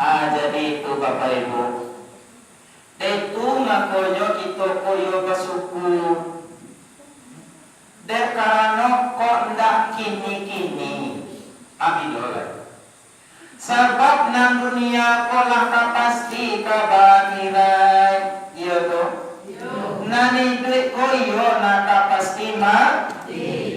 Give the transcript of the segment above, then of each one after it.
Jadi itu Bapak Ibu, itu ngakoyo kita koyo bersyukur. Dek karena kok ndak kini-kini abidola. Sebab nang dunia kolah kapasti kabatirai. Iya toh? Nani duit koyo na kapasti mati.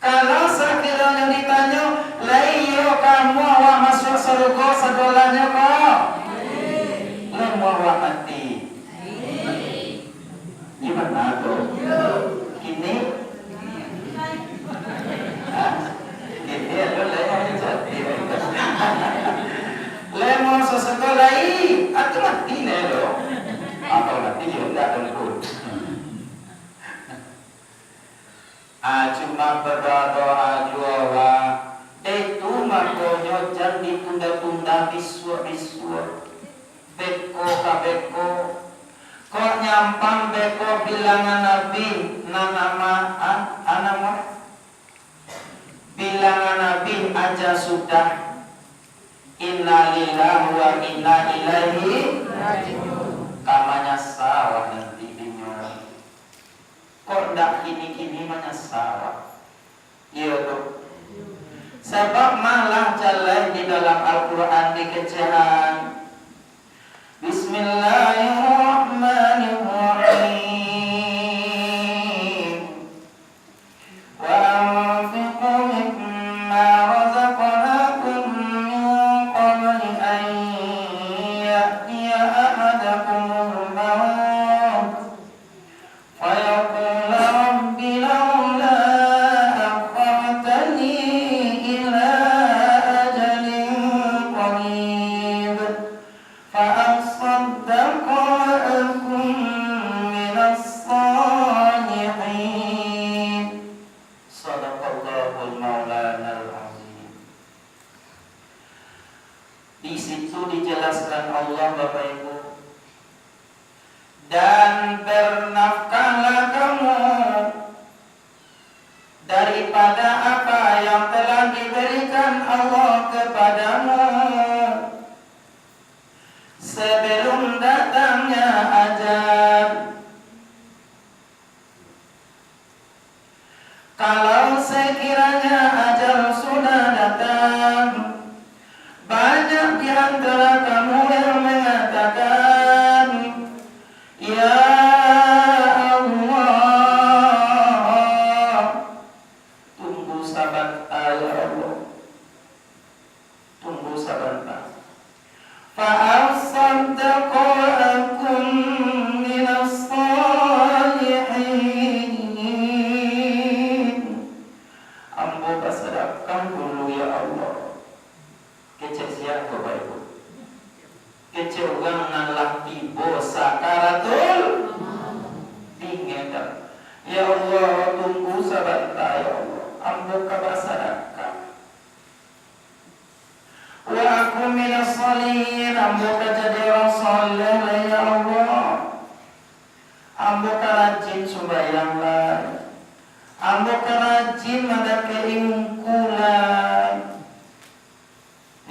Kalau sekiranya ditanya, "Laiyo kamu awak masuk surga sedolanya kok?" Lemu awak mati. Gimana tuh? Kini? Kini ada lemu jadi. Lemu sesekolah ini, aku mati lho. Apa mati ya enggak tentu. Cuma berdoa doa itu makonyo jangan ditunda-tunda biswa-biswa beko kabeko kok nyampang beko bilangan Nabi nama bilangan Nabi aja sudah innalillahi wa inna ilaihi raji'un kamanya sawah nanti bingung kok ndak kini-kini menyesal. Iya tuh. Sebab malah jalan di dalam Al-Quran dikecehan. Bismillahirrahmanirrahim. Wa anfiqu mimma razaqnakum min qabli an ya'tiya ahadakumul maut فيقول رب لولا أخرتني إلى أجل قريب فأصدق وأكن من الصالحين صدق الله المولانا العظيم. Di situ dijelaskan Allah Bapak Ibu, dan bernafkahlah kamu daripada apa yang telah diberikan Allah kepadamu sebelum datangnya ajal. Kalau sekiranya ajal sudah datang, banyak di antara kamu yang mengatakan, "Ya Allah, tunggu sabar ya Allah, tunggu sabar." Fa'asaddaqa wa akun minas salihin. Ambo bersedekah dulu ya Allah. Kecil siap Bapak Ibu. Kecil orang nalah tibo sakaratul dingin. Ya Allah, tunggu sabar ya Allah. Ambo kabar sedekah. Wa aku minas salihin. Ambo jadi orang saleh ya Allah. Ambo rajin sembahyang lah. Ambo rajin ada keingkulan.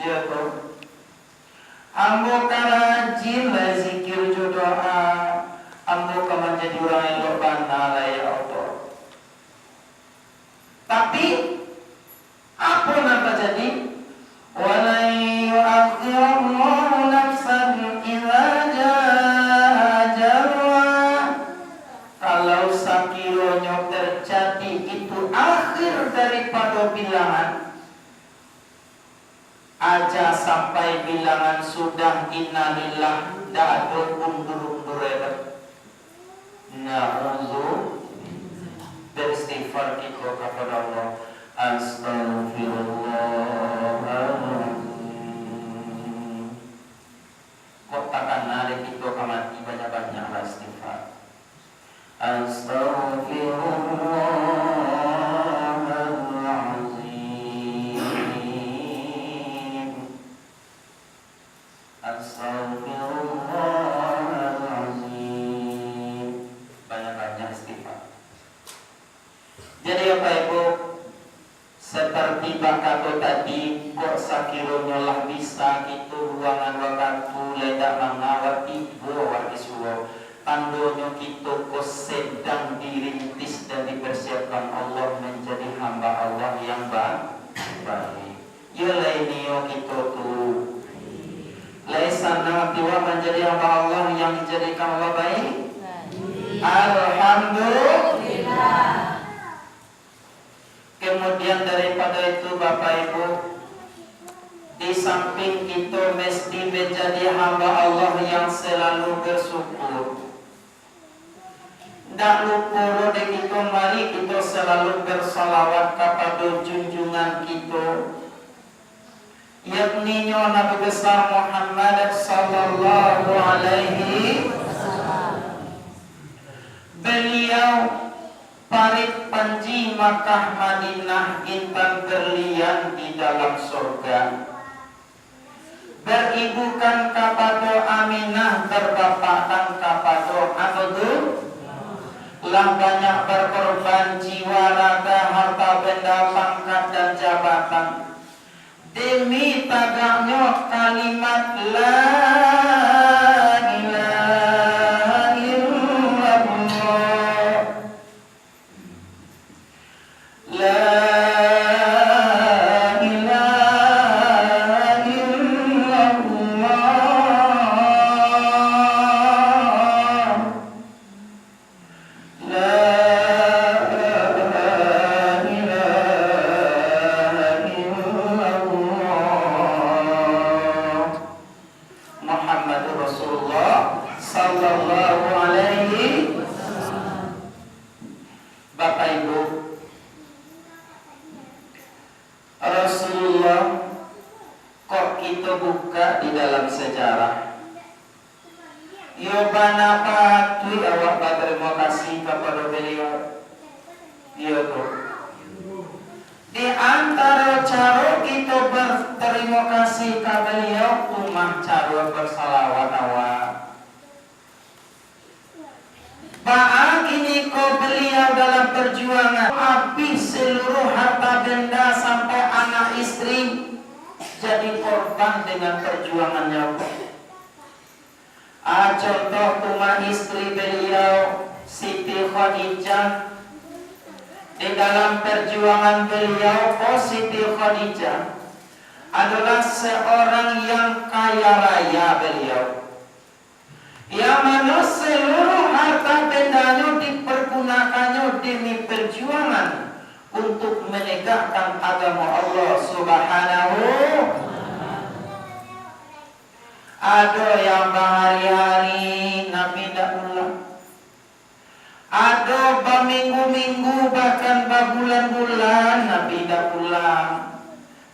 Ya toh. Ambo rajin lah zikir doa. Ambo menjadi orang yang berbana lah ya Allah. Tapi apa yang terjadi? Walan yu'akhirallahu nafsan idza jaa ajalha. Kalau sakiranya terjadi itu akhir daripada bilangan, aja sampai bilangan sudah innalillah da'adul undur-undur eta. Na'udzu beristighfar kita kepada Allah. Astaghfirullahaladzim. Kok takkan narik itu kamati banyak-banyak istighfar. Astaghfirullahaladzim. Astaghfirullahaladzim. Banyak-banyak istighfar. Jadi Bapak Ibu, seperti bakal Allah bisa kita ruangan waktu ledak mengawat ibu awak disuruh tandonyo kita kos sedang dirintis dan dipersiapkan Allah menjadi hamba Allah yang baik. Ya lainio kita tuh laisan nama tiwa menjadi hamba Allah yang dijadikan Allah baik. Alhamdulillah. Kemudian daripada itu Bapak Ibu, di samping kita mesti menjadi hamba Allah yang selalu bersyukur. Tak lupa de kita mari kita selalu bersalawat kepada junjungan kita, yakni Nabi besar Muhammad sallallahu alaihi wasallam. Beliau parit panji Makkah Madinah intan berlian di dalam surga. Beribukan kepada Aminah berbapakkan kepada Abdul lah banyak berkorban jiwa, raga, harta benda, pangkat dan jabatan demi tegaknya kalimat la ilaha illallah. La di antara cara kita berterima kasih ke beliau umah cara bersalawat awak. Ba'a kini ko beliau dalam perjuangan habis seluruh harta benda sampai anak istri jadi korban dengan perjuangannya. Contoh umah istri beliau Siti Khadijah. Di dalam perjuangan beliau, Siti Khadijah adalah seorang yang kaya raya beliau, yang mana seluruh harta bendanya dipergunakannya demi perjuangan untuk menegakkan agama Allah Subhanahu. Ada yang berhari-hari Nabi tidak pulang, ada berminggu-minggu bahkan berbulan-bulan Nabi tidak pulang.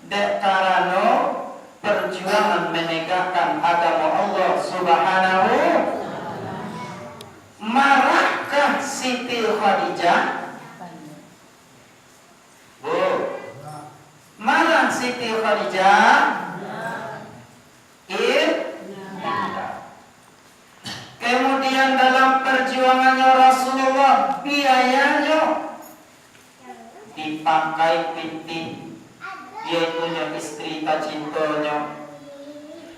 Dek karena perjuangan menegakkan agama Allah Subhanahu. Marahkah Siti Khadijah? Marah Siti Khadijah? Kemudian dalam perjuangannya Rasulullah biayanya dipakai pinti, yaitu istri tercintanya,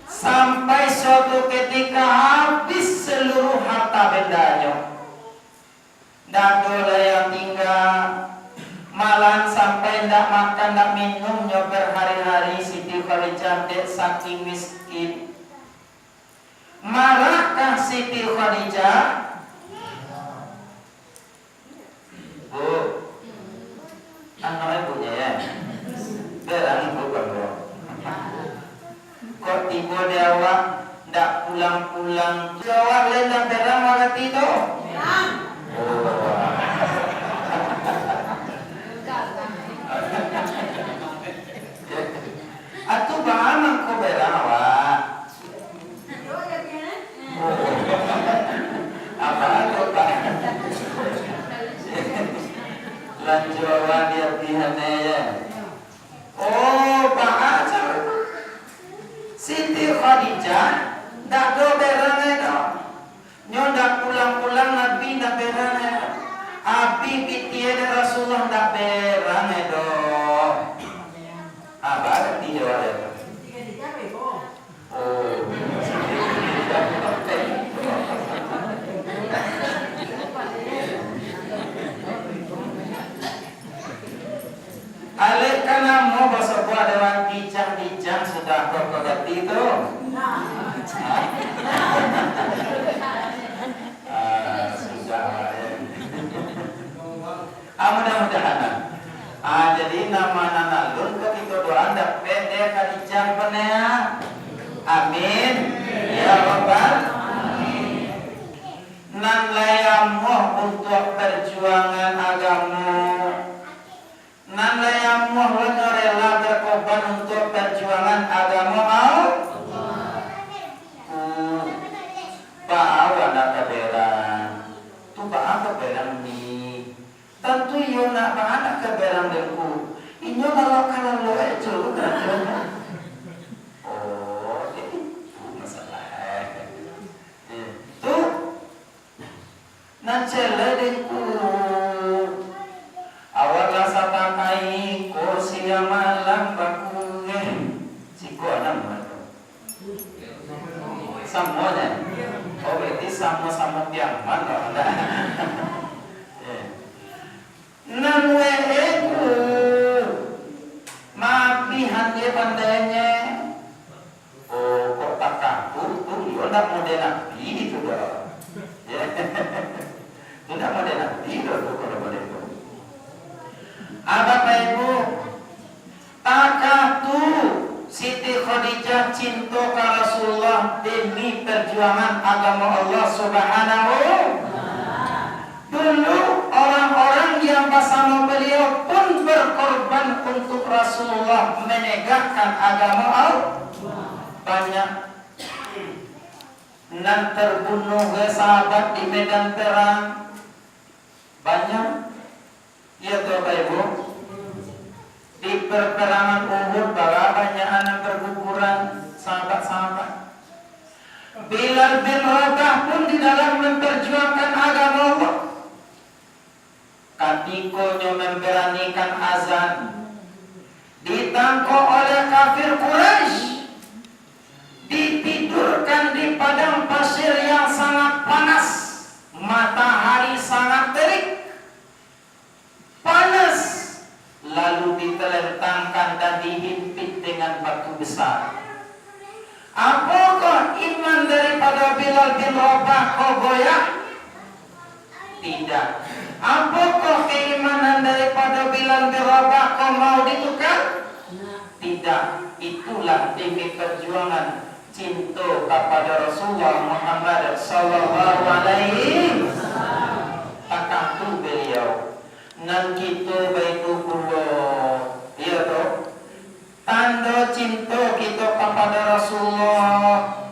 sampai suatu ketika habis seluruh harta bendanya. Dan ada yang tinggal, malam sampai tidak makan tidak minumnya berhari-hari. Siti Khadijah saking miskin. Marahkah Siti Khadijah? Bu, anak ibunya ya, berang bukan bu. Kok tiba dia awak tidak pulang-pulang? Jawab lenda berang waktu itu. Atu bahaman kau berang awak. Apa itu Pak? Lanjuran dia pihannya ya. Oh Pak Acar, Siti Khadijah tak do berangnya dong. Nyodak pulang-pulang Nabi tak berangnya. Abi pitiye Rasulullah tak berangnya dong. Apa tidak ada? Sayang sudah kok ganti itu. Sudah ya. Mudah-mudahan. Jadi nama nalun ke kita doa ndak pede kadicam penea. Amin. Ya Rabbal alamin. Nan layamuh untuk perjuangan agama. Nan layamuh rela berkorban untuk perjuangan agama Allah. Baawa nak keberan. Tu baawa keberan ni. Tentu yo nak baawa keberan dengku. Inyo kalau lo itu kan. Oh, itu masalah. Tu nan cele dengku. Awak rasa pakai kursi malam baku siku anak semuanya. Oh berarti sama-sama piaman loh anda. Nan weku mapihan dia pandainya. Oh kok tak kaku tuh dia ndak model nabi itu dah. Ya, tidak model nabi itu kalau model itu. Bapak Ibu, takatu Siti Khadijah cinta ke Rasulullah demi perjuangan agama Allah Subhanahu. Dulu orang-orang yang bersama beliau pun berkorban untuk Rasulullah menegakkan agama Allah. Banyak nan terbunuh sahabat di medan perang. Banyak. Ya Bapak Ibu, di perperangan Uhud banyak anak berguguran sahabat-sahabat. Bilal bin Rabah pun di dalam memperjuangkan agama Allah. Katikonya memberanikan azan, ditangkap oleh kafir Quraisy, ditidurkan di padang pasir yang sangat panas, matahari sangat terik. Panas, lalu ditelentangkan dan dihimpit dengan batu besar. Apakah iman daripada Bilal bin Rabah kau goyah? Tidak. Apakah keimanan daripada Bilal bin Rabah kau mau ditukar? Tidak. Itulah demi perjuangan cinta kepada Rasulullah Muhammad sallallahu alaihi wasallam. Takatu beliau. Nan kita baitullah, iya toh, tanda cinta kita kepada Rasulullah.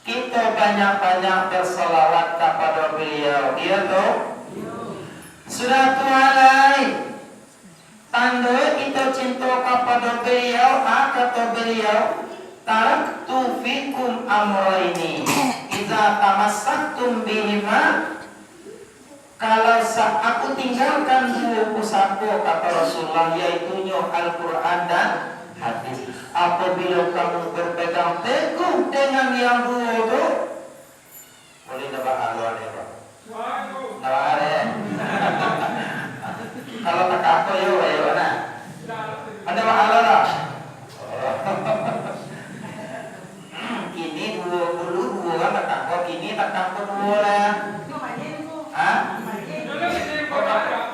Kita banyak-banyak bersalawat kepada beliau, iya toh. Suratu alai, tanda kita cinta kepada beliau. Kata beliau, taraktu fikum amraini, idza tamassaktum bihima. Kalau aku tinggalkan dua pusaka kata Rasulullah, yaitu Al-Quran dan hadis. Apabila kamu berpegang teguh dengan yang dua itu, boleh dapat haluan ya Pak? Dapat ada. Kalau tak apa ya, mana? Ada dapat haluan tak? Kini dua kan tak apa, kini tak apa dua lah. Hah?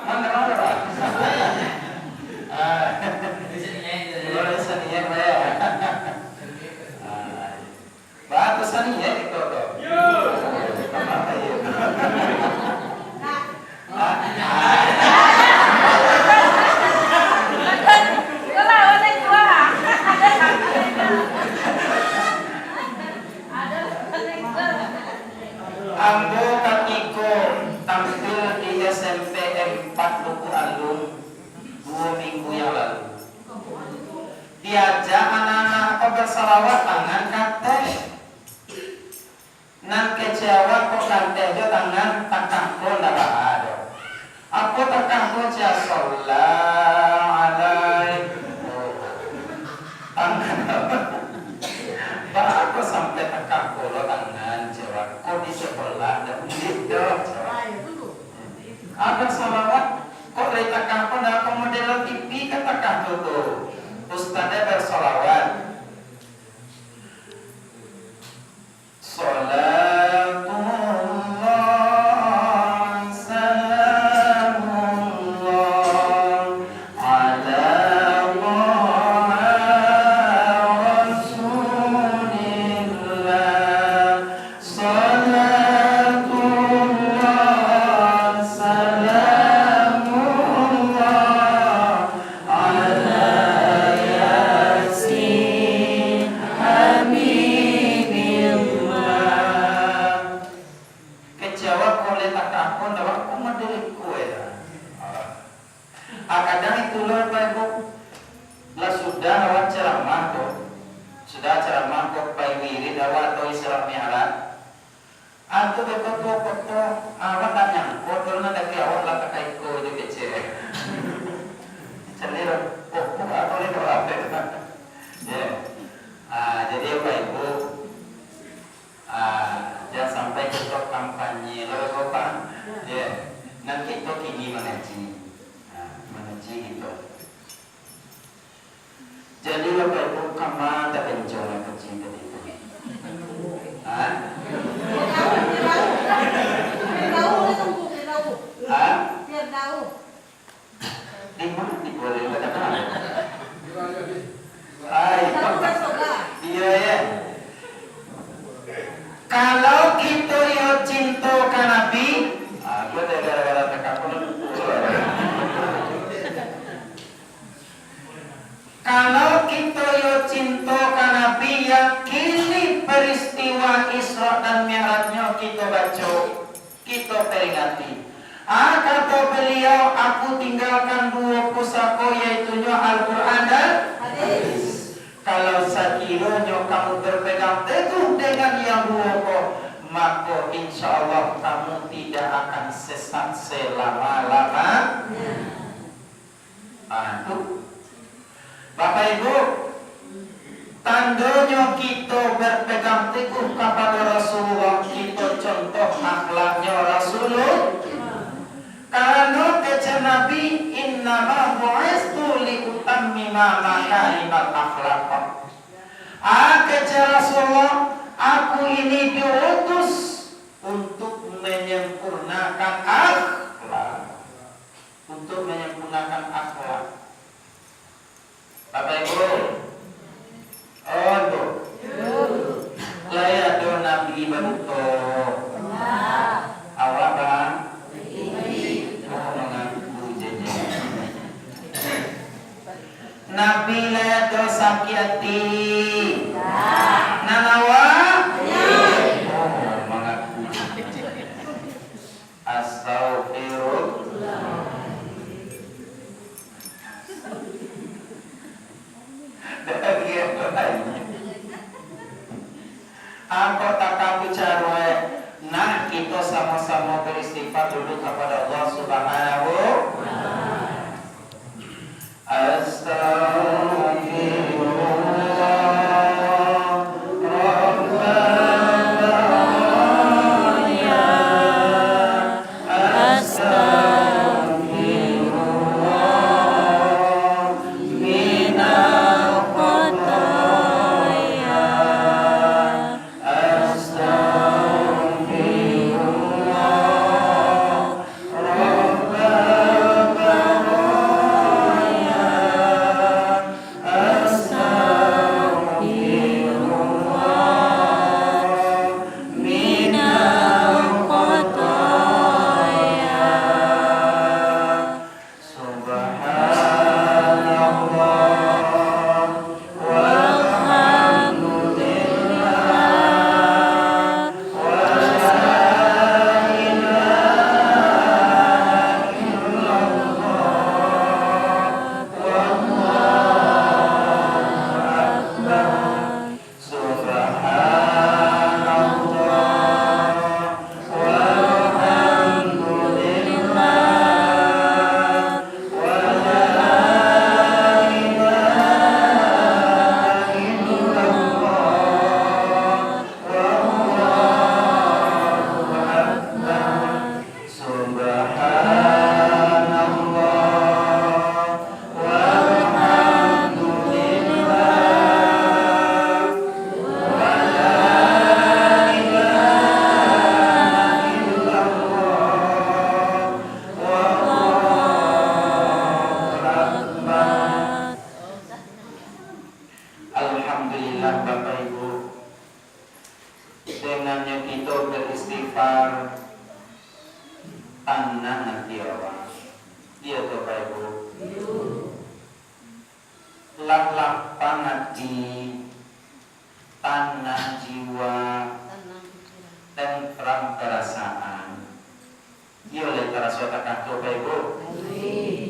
Mana Pak? Boleh seni ya. Bagus seni ya itu tuh. Apa ya? Ambo katiko tampil di SMP 4 Luku Alun 2 minggu yang lalu. Diajak anak-anak kok bersalawat tangan kateh. Nan kecewa kok kateh jo tangan takahko ndak ada. Aku takahko ja sallallahu alaihi. Tangan. Pak aku sampai takahko lo tangan jawab. Kok di sekolah ada gitu. Ada salawat kok dari takahko ndak model TV kata takahko tuh. Ustaznya bersolawat mewakili peristiwa Isra dan Mi'rajnya kita baca, kita peringati. Kata beliau, aku tinggalkan dua pusaka, yaitu Al-Quran dan hadis. Kalau sekiranya kamu berpegang teguh dengan yang dua, maka insya Allah kamu tidak akan sesat selama-lamanya. Aduh, Bapak Ibu, tandanya kita berpegang teguh kepada Rasulullah, kita contoh akhlaknya Rasulullah. Karena kata Nabi, innama bu'istu liutammima makarimal akhlaq. Kata Rasulullah, aku ini diutus untuk menyempurnakan akhlak. Untuk menyempurnakan akhlak. Bapak Ibu, layak do Nabi beruto. Awak bang, mengaku jeje. Nabi layak do sakit hati. Nanawa, mengaku jeje. Astagfirullah. Angkot tak bicara. Nah, kita sama-sama beristighfar dulu kepada Allah Subhanahu. Astagfirullah.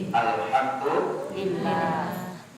Alhamdulillah.